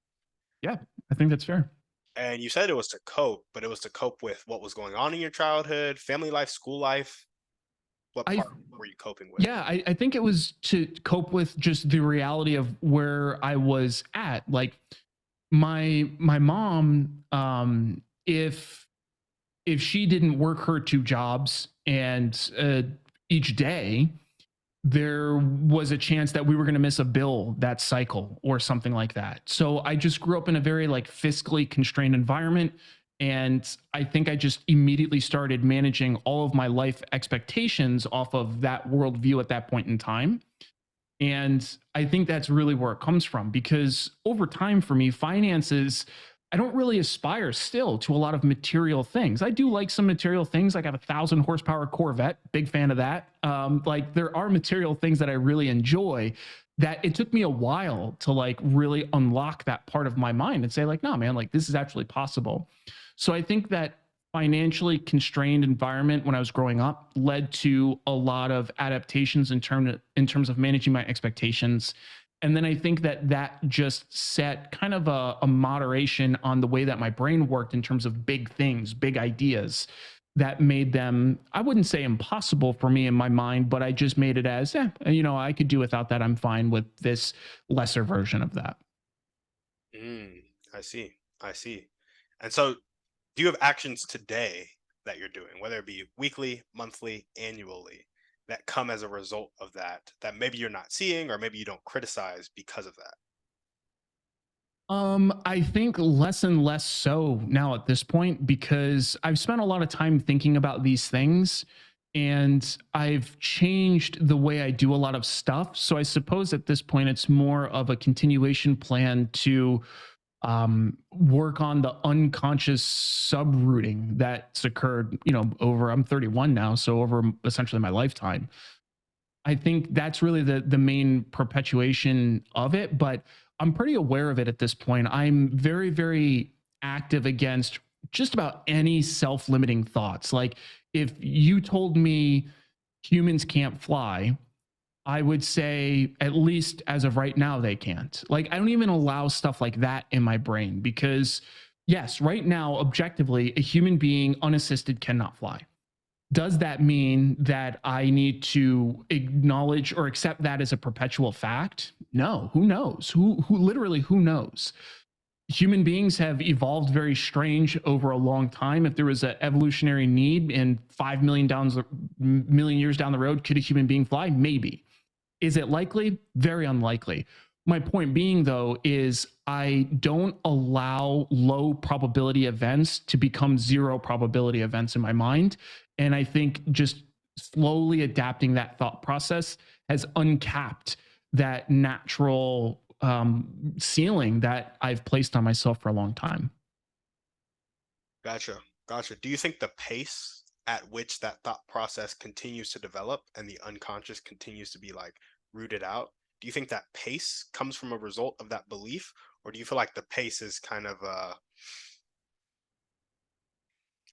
Yeah, I think that's fair. And you said it was to cope, but it was to cope with what was going on in your childhood, family life, school life. What I part were you coping with? Yeah, I think it was to cope with just the reality of where I was at. Like my mom, if she didn't work her two jobs and each day, there was a chance that we were going to miss a bill that cycle or something like that. So I just grew up in a very like fiscally constrained environment. And I think I just immediately started managing all of my life expectations off of that worldview at that point in time. And I think that's really where it comes from because over time for me, finances, I don't really aspire still to a lot of material things. I do like some material things. Like I have 1,000 horsepower Corvette, big fan of that. Like there are material things that I really enjoy that it took me a while to like really unlock that part of my mind and say like, no, man, like this is actually possible. So I think that financially constrained environment when I was growing up led to a lot of adaptations in terms of managing my expectations. And then I think that that just set kind of a moderation on the way that my brain worked in terms of big things, big ideas that made them, I wouldn't say impossible for me in my mind, but I just made it as, I could do without that. I'm fine with this lesser version of that. Mm, I see. I see. And so, do you have actions today that you're doing, whether it be weekly, monthly, annually, that come as a result of that, that maybe you're not seeing or maybe you don't criticize because of that? I think less and less so now at this point because I've spent a lot of time thinking about these things and I've changed the way I do a lot of stuff. So I suppose at this point it's more of a continuation plan to work on the unconscious subrouting that's occurred, over I'm 31 now, so over essentially my lifetime. I think that's really the main perpetuation of it, but I'm pretty aware of it at this point. I'm very, very active against just about any self-limiting thoughts. Like if you told me humans can't fly, I would say at least as of right now they can't. Like I don't even allow stuff like that in my brain because yes, right now objectively a human being unassisted cannot fly. Does that mean that I need to acknowledge or accept that as a perpetual fact? No. Who knows? Who literally who knows? Human beings have evolved very strange over a long time. If there was an evolutionary need in 5 million years down the road, could a human being fly? Maybe. Is it likely? Very unlikely. My point being, though, is I don't allow low probability events to become zero probability events in my mind. And I think just slowly adapting that thought process has uncapped that natural ceiling that I've placed on myself for a long time. Gotcha. Gotcha. Do you think the pace at which that thought process continues to develop and the unconscious continues to be like rooted out, do you think that pace comes from a result of that belief? Or do you feel like the pace is kind of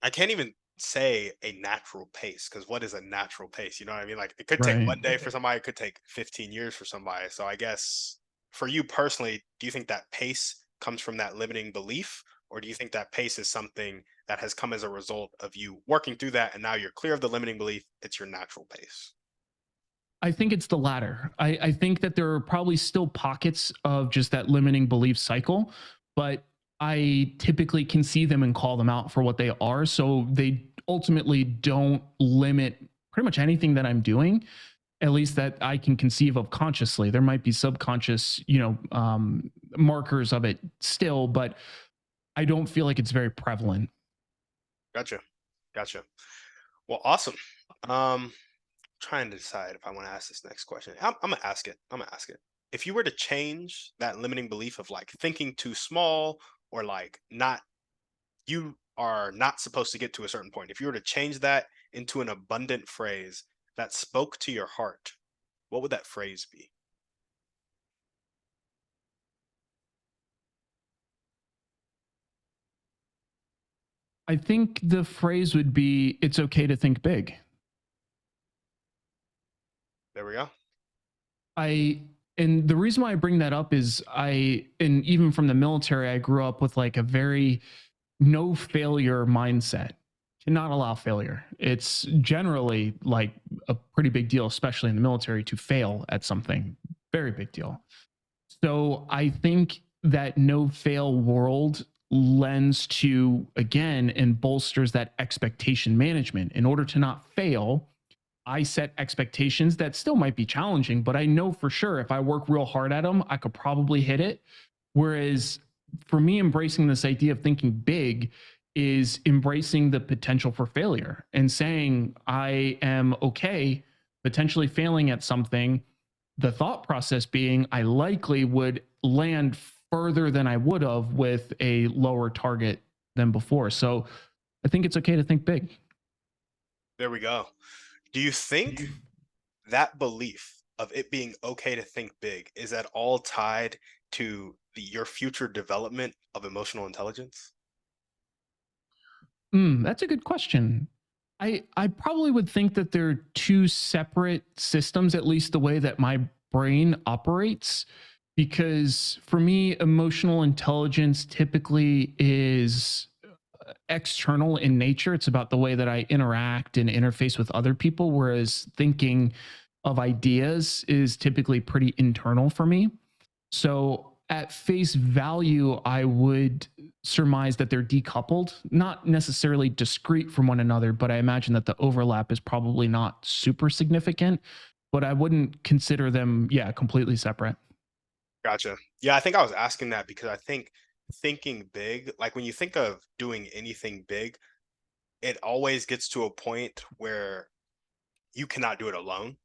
I can't even say a natural pace because what is a natural pace? You know what I mean? Like it could take Right. one day for somebody, it could take 15 years for somebody. So I guess for you personally, do you think that pace comes from that limiting belief? Or do you think that pace is something that has come as a result of you working through that and now you're clear of the limiting belief? It's your natural pace. I think it's the latter. I think that there are probably still pockets of just that limiting belief cycle, but I typically can see them and call them out for what they are. So they ultimately don't limit pretty much anything that I'm doing, at least that I can conceive of consciously. There might be subconscious, markers of it still, but I don't feel like it's very prevalent. Gotcha. Gotcha. Well, awesome. Um, Trying to decide if I want to ask this next question. I'm gonna ask it. I'm gonna ask it. If you were to change that limiting belief of like thinking too small or like not, you are not supposed to get to a certain point. If you were to change that into an abundant phrase that spoke to your heart, what would that phrase be? I think the phrase would be it's okay to think big. There we go. I and the reason why I bring that up is and even from the military, I grew up with like a very no failure mindset. Cannot allow failure. It's generally like a pretty big deal, especially in the military, to fail at something. Very big deal. So I think that no fail world lends to, again, and bolsters that expectation management. In order to not fail, I set expectations that still might be challenging, but I know for sure if I work real hard at them, I could probably hit it. Whereas for me, embracing this idea of thinking big is embracing the potential for failure and saying, I am okay potentially failing at something. The thought process being, I likely would land further than I would have with a lower target than before. So I think it's okay to think big. There we go. Do you think that belief of it being okay to think big is at all tied to your future development of emotional intelligence? That's a good question. I probably would think that they're two separate systems, at least the way that my brain operates. Because for me, emotional intelligence typically is external in nature. It's about the way that I interact and interface with other people, whereas thinking of ideas is typically pretty internal for me. So at face value, I would surmise that they're decoupled, not necessarily discrete from one another, but I imagine that the overlap is probably not super significant, but I wouldn't consider them, yeah, completely separate. Gotcha. Yeah, I think I was asking that because I think thinking big, like when you think of doing anything big, it always gets to a point where you cannot do it alone.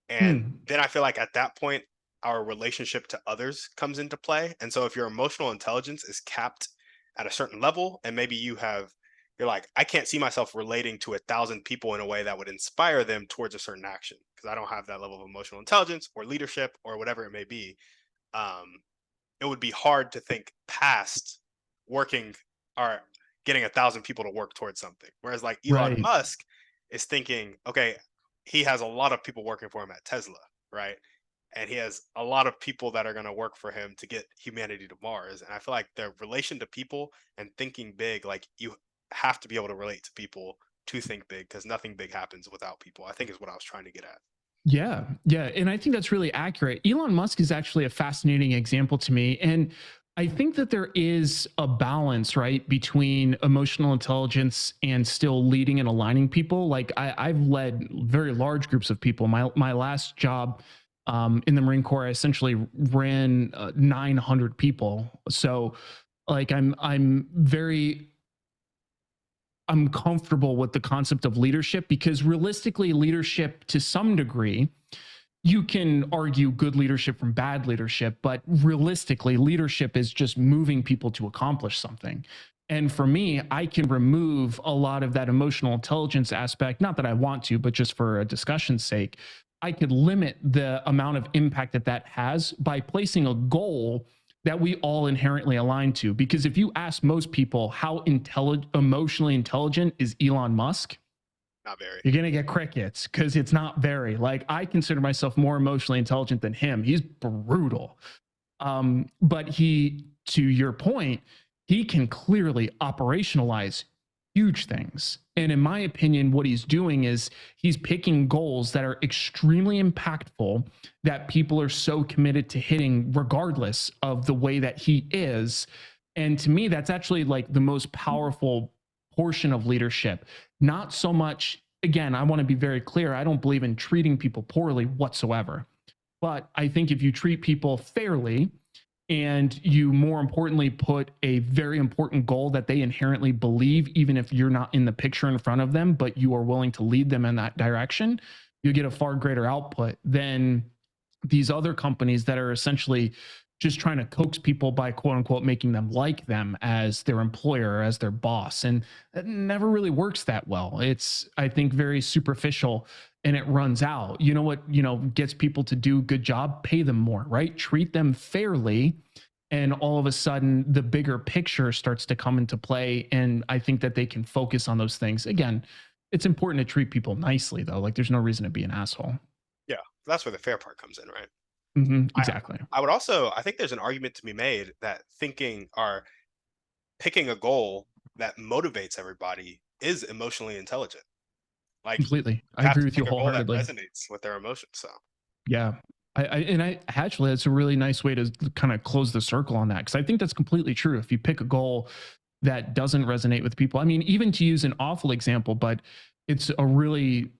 And Hmm. then I feel like at that point, our relationship to others comes into play. And so if your emotional intelligence is capped at a certain level, and maybe you're like, I can't see myself relating to 1,000 people in a way that would inspire them towards a certain action because I don't have that level of emotional intelligence or leadership or whatever it may be. Um, it would be hard to think past working or getting 1,000 people to work towards something. Whereas like Elon Right. Musk is thinking, okay, he has a lot of people working for him at Tesla, right? And he has a lot of people that are going to work for him to get humanity to Mars. And I feel like the relation to people and thinking big, like you have to be able to relate to people to think big because nothing big happens without people, I think is what I was trying to get at. Yeah, yeah, and I think that's really accurate. Elon Musk is actually a fascinating example to me, and I think that there is a balance, right, between emotional intelligence and still leading and aligning people. Like I've led very large groups of people. My last job in the Marine Corps, I essentially ran 900 people. So, like, I'm comfortable with the concept of leadership because realistically, leadership to some degree, you can argue good leadership from bad leadership, but realistically, leadership is just moving people to accomplish something. And for me, I can remove a lot of that emotional intelligence aspect, not that I want to, but just for a discussion's sake. I could limit the amount of impact that that has by placing a goal that we all inherently align to. Because if you ask most people how emotionally intelligent is Elon Musk, Not very. you're gonna get crickets because it's not very. Like I consider myself more emotionally intelligent than him. He's brutal. But to your point, he can clearly operationalize huge things. And in my opinion, what he's doing is he's picking goals that are extremely impactful that people are so committed to hitting, regardless of the way that he is. And to me, that's actually like the most powerful portion of leadership. Not so much, again, I want to be very clear. I don't believe in treating people poorly whatsoever. But I think if you treat people fairly and you more importantly put a very important goal that they inherently believe, even if you're not in the picture in front of them, but you are willing to lead them in that direction, you get a far greater output than these other companies that are essentially just trying to coax people by quote unquote making them like them as their employer, as their boss. And it never really works that well. It's, I think, very superficial and it runs out. You know what, gets people to do a good job? Pay them more, right? Treat them fairly. And all of a sudden, the bigger picture starts to come into play. And I think that they can focus on those things. Again, it's important to treat people nicely, though. Like, there's no reason to be an asshole. Yeah. That's where the fair part comes in, right? I Exactly. I would also I think there's an argument to be made that thinking or picking a goal that motivates everybody is emotionally intelligent. Like, Completely. I you have agree to with you pick a goal that wholeheartedly. resonates with their emotions, so Yeah. I actually, that's a really nice way to kind of close the circle on that, because I think that's completely true. If you pick a goal that doesn't resonate with people, I mean, even to use an awful example, but it's a really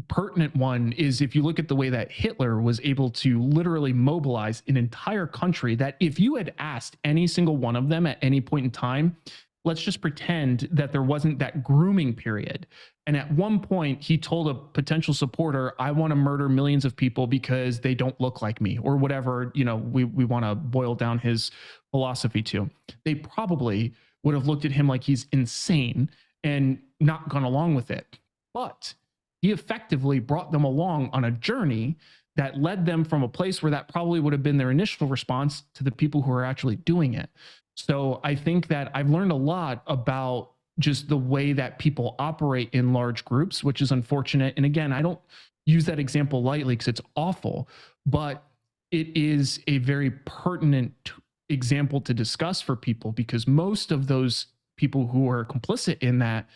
pertinent one, is if you look at the way that Hitler was able to literally mobilize an entire country, that if you had asked any single one of them at any point in time, let's just pretend that there wasn't that grooming period. And at one point, he told a potential supporter, I want to murder millions of people because they don't look like me, or whatever, we want to boil down his philosophy to. They probably would have looked at him like he's insane and not gone along with it. But he effectively brought them along on a journey that led them from a place where that probably would have been their initial response to the people who are actually doing it. So I think that I've learned a lot about just the way that people operate in large groups, which is unfortunate. And again, I don't use that example lightly because it's awful, but it is a very pertinent example to discuss for people, because most of those people who are complicit in that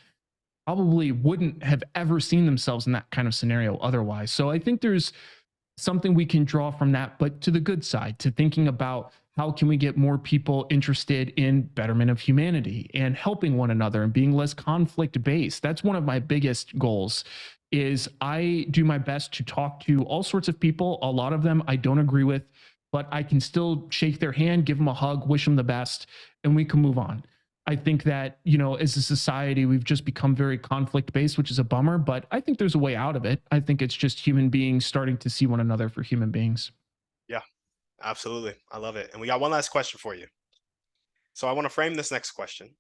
probably wouldn't have ever seen themselves in that kind of scenario otherwise. So I think there's something we can draw from that, but to the good side, to thinking about how can we get more people interested in betterment of humanity and helping one another and being less conflict based. That's one of my biggest goals. Is I do my best to talk to all sorts of people. A lot of them I don't agree with, but I can still shake their hand, give them a hug, wish them the best, and we can move on. I think that, as a society, we've just become very conflict based, which is a bummer, but I think there's a way out of it. I think it's just human beings starting to see one another for human beings. yeah, absolutely. I love it, and we got one last question for you. So I wanna frame this next question.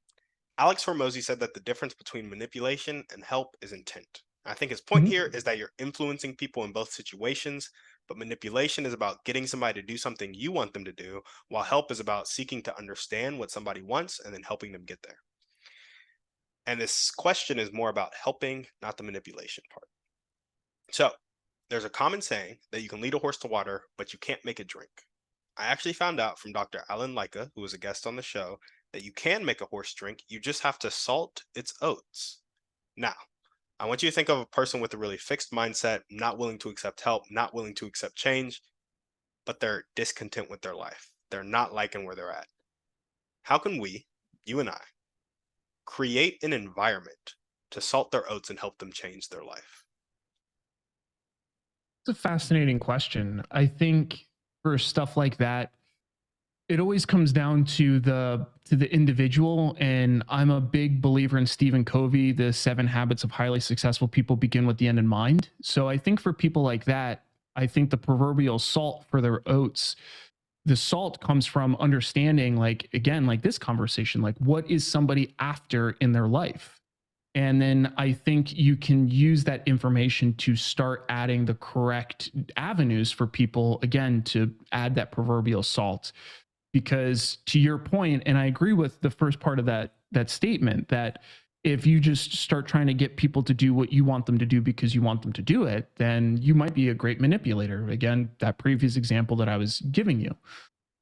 Alex Hormozy said that the difference between manipulation and help is intent. I think his point Mhm. here is that you're influencing people in both situations, but manipulation is about getting somebody to do something you want them to do, while help is about seeking to understand what somebody wants and then helping them get there. And this question is more about helping, not the manipulation part. So, there's a common saying that you can lead a horse to water, but you can't make it drink. I actually found out from Dr. Alan Leica, who was a guest on the show, that you can make a horse drink, you just have to salt its oats. Now, I want you to think of a person with a really fixed mindset, not willing to accept help, not willing to accept change, but they're discontent with their life. They're not liking where they're at. How can we, you and I, create an environment to salt their oats and help them change their life? It's a fascinating question. I think for stuff like that, it always comes down to the individual, and I'm a big believer in Stephen Covey, the 7 habits of highly successful people begin with the end in mind. So I think for people like that, I think the proverbial salt for their oats, the salt comes from understanding, like, again, like this conversation, like what is somebody after in their life. And then I think you can use that information to start adding the correct avenues for people, again, to add that proverbial salt. Because to your point, and I agree with the first part of that statement, that if you just start trying to get people to do what you want them to do because you want them to do it, then you might be a great manipulator. Again, that previous example that I was giving you.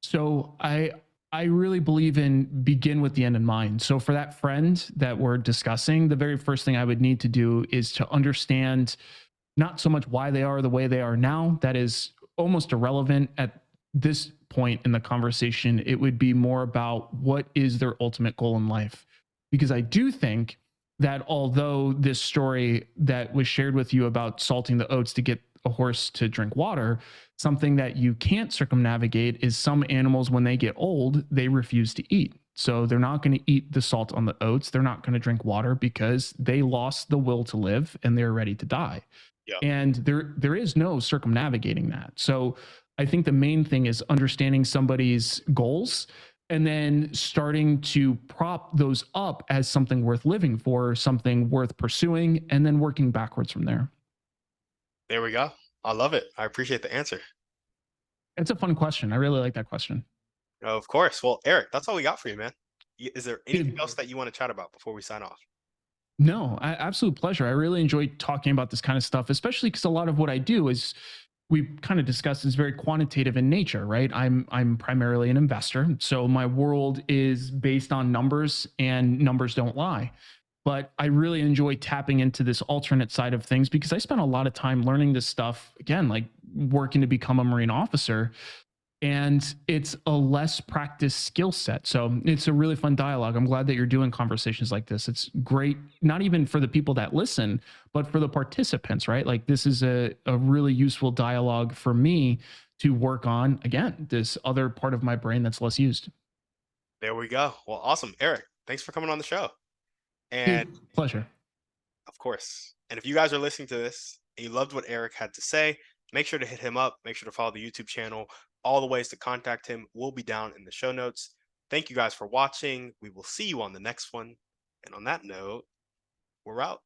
So I really believe in begin with the end in mind. So for that friend that we're discussing, the very first thing I would need to do is to understand not so much why they are the way they are now. That is almost irrelevant at this point in the conversation. It would be more about what is their ultimate goal in life. Because I do think that although this story that was shared with you about salting the oats to get a horse to drink water, something that you can't circumnavigate is some animals, when they get old, they refuse to eat. So they're not going to eat the salt on the oats. They're not going to drink water because they lost the will to live and they're ready to die. Yeah. And there is no circumnavigating that. So I think the main thing is understanding somebody's goals and then starting to prop those up as something worth living for, something worth pursuing, and then working backwards from there. There we go. I love it. I appreciate the answer. It's a fun question. I really like that question. Of course. Well, Eric, that's all we got for you, man. Is there anything Dude, else that you want to chat about before we sign off? no, absolute pleasure. I really enjoy talking about this kind of stuff, especially because a lot of what I do is we kind of discussed is very quantitative in nature, right? I'm primarily an investor, so my world is based on numbers, and numbers don't lie. But I really enjoy tapping into this alternate side of things because I spent a lot of time learning this stuff again, like working to become a Marine officer, and it's a less practiced skill set. So it's a really fun dialogue. I'm glad that you're doing conversations like this. It's great, not even for the people that listen, but for the participants, right? Like this is a really useful dialogue for me to work on, again, this other part of my brain that's less used. There we go. Well, awesome, Eric. Thanks for coming on the show. And Dude, pleasure. of course, and if you guys are listening to this and you loved what Eric had to say, make sure to hit him up. Make sure to follow the YouTube channel. All the ways to contact him will be down in the show notes. Thank you guys for watching. We will see you on the next one. And on that note, we're out.